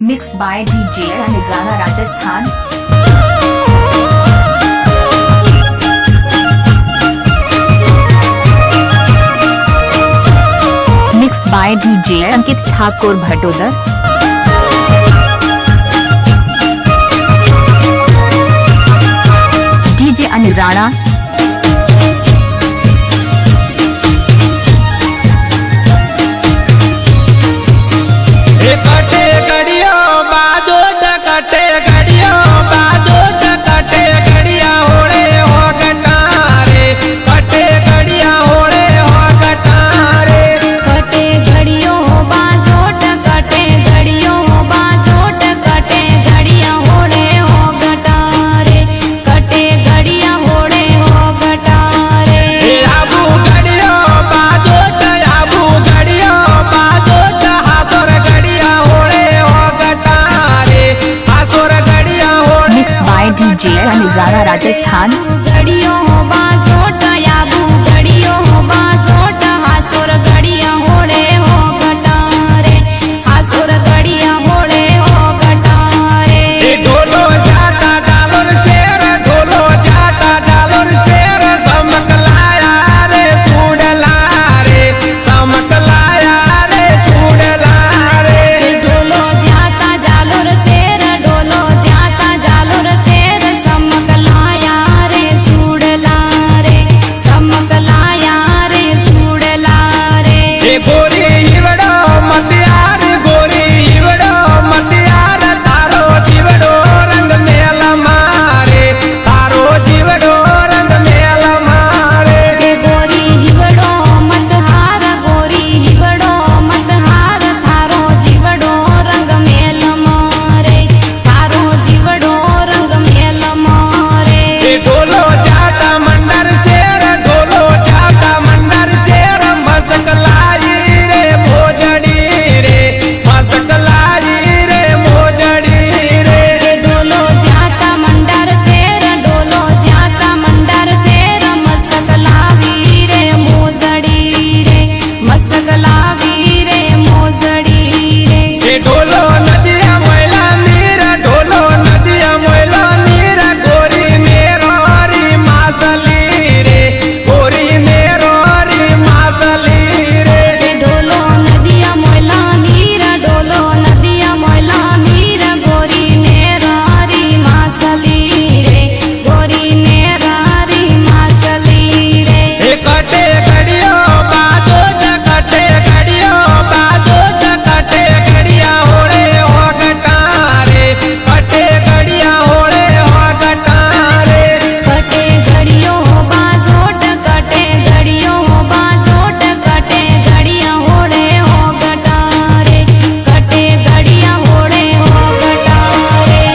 Mixed by DJ Anigrana Rajasthan. Mixed by DJ Ankit Thakur Bhatodar. DJ Anirana. कटे गड़िया बाजो कटे गड़िया बाजो कटे गड़िया होड़े हो गटारे कटे गड़िया होड़े हो गटारे कटे घड़ियों बाजो कटे घड़ियों बाजो कटे घड़िया होड़े हो गटारे कटे घड़िया होड़े हो गटारे आबू गड़िया बाजो आबू गड़िया बाजो हाथोर गड़िया होड़े हो गटारे हाथोर गड़िया होड़े Mixed by DJ Anigrana Rajasthan. घड़ियों बाजो याबू घड़ियों बाजो हासुर घड़िया होड़े हो गटारे हासुर घड़िया होड़े हो गटारे ढोलो जाता डालोर शेर ढोलो जाता डालोर शेर समक लाया रे सूडला रे समक लाया रे सूडला रे डोलो जाता जालोर शेर डोलो जाता जालोर शेर समक लाया रे सूडला रे समक लाया रे सूडला रे गोरी हिवड़ो मतियार गोरी हिवड़ो मतियार तारो जीवड़ो रंग मेल मारे तारो जीवड़ो रंग मेल मारे गोरी हिवड़ो मत हार गोरी हिवड़ो मत हार थारो जीवड़ो रंग मेल मारे थारो जीवड़ो रंग मेल मारे ढोलो जाता मंडर शेर ढोलो जाता मंडर शेर मसक लाई रे मोजड़ी रे मसक लाई रे मोजड़ी रे डोलो जाता मंडर शेर डोलो जाता मंडर शेर मसक लावी रे मोजड़ी रे मसक लावी रे मोजड़ी रे ढोलो नदिया मैला नीर ढोलो नदिया मैला नीर गोरी नेरोरी मासली रे गोरी नेरोरी मासली रे डोलो नदिया मोयला नीर डोलो नदिया मोयला नीर गोरी नेरारी मासली रे गोरी नेरारी मासली रे कटे गड़ियो बाजो कटे गड़ियो बाजो कटे गड़िया होड़े हो गटारे कटे गड़िया होड़े हो गटारे कटे घड़ियों बाजोट कटे घड़ियों बाजोट कटे घड़िया होड़े हो गटारे कटे घड़िया होड़े हो गटारे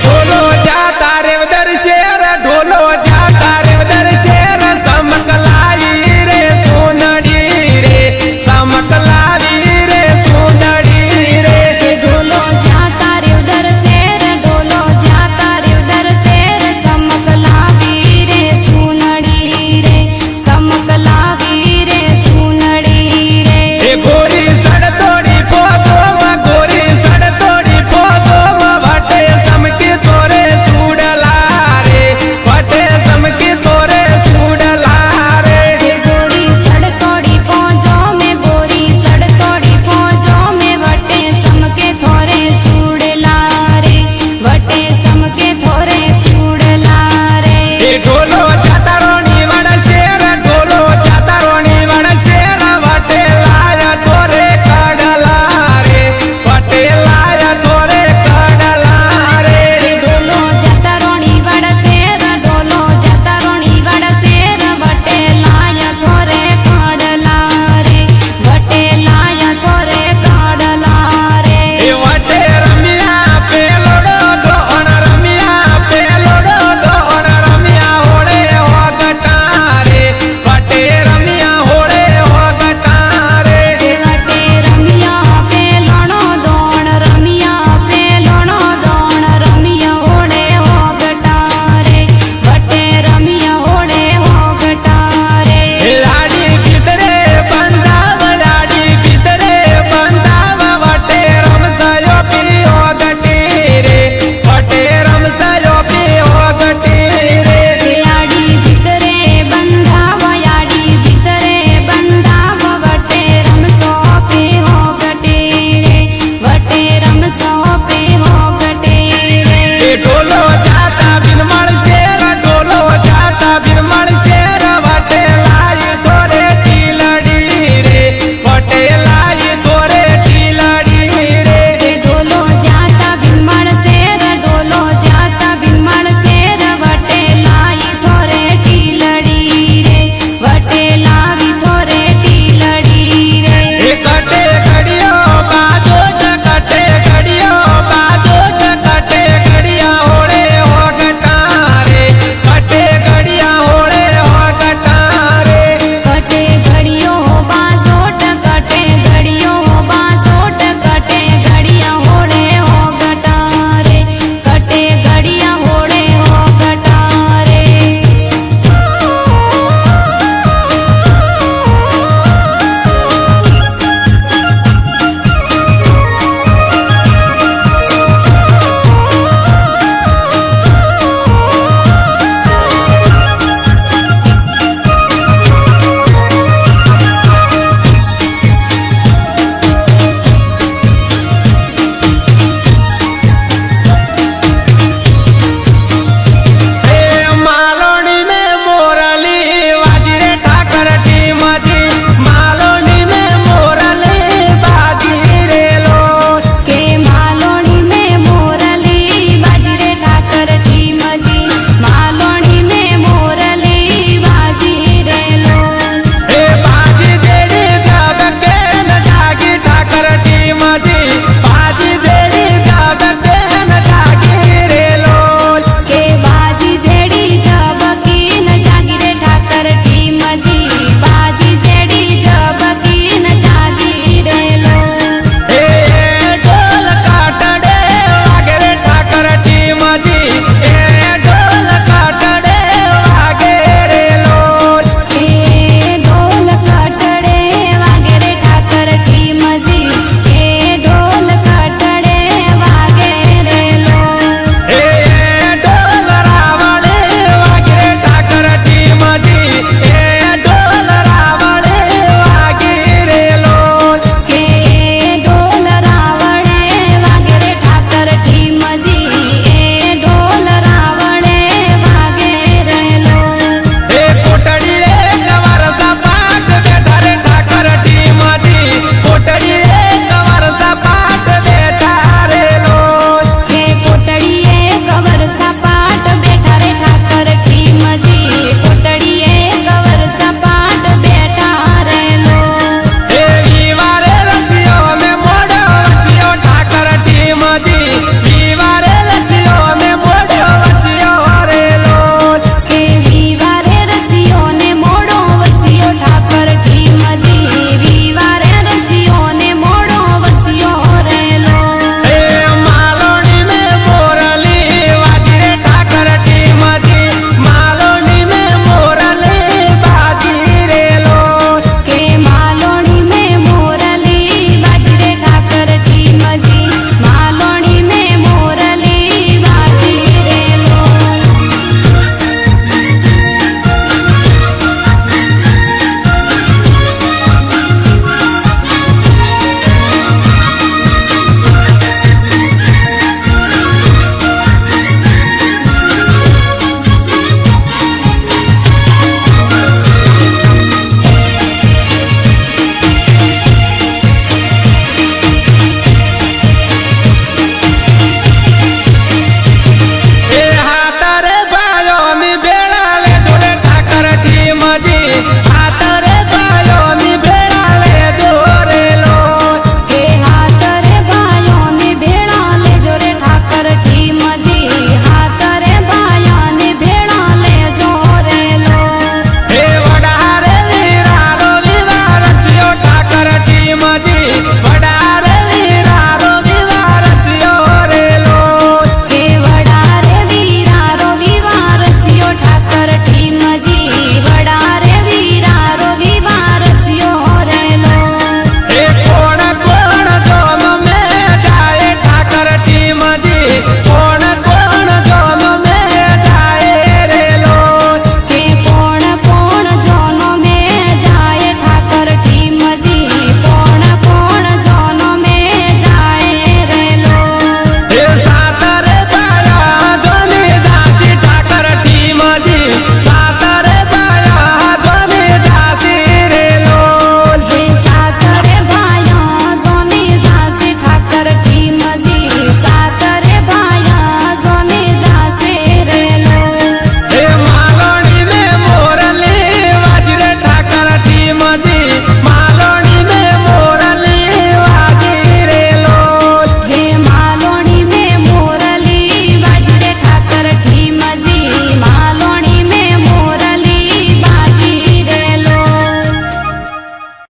ढोलो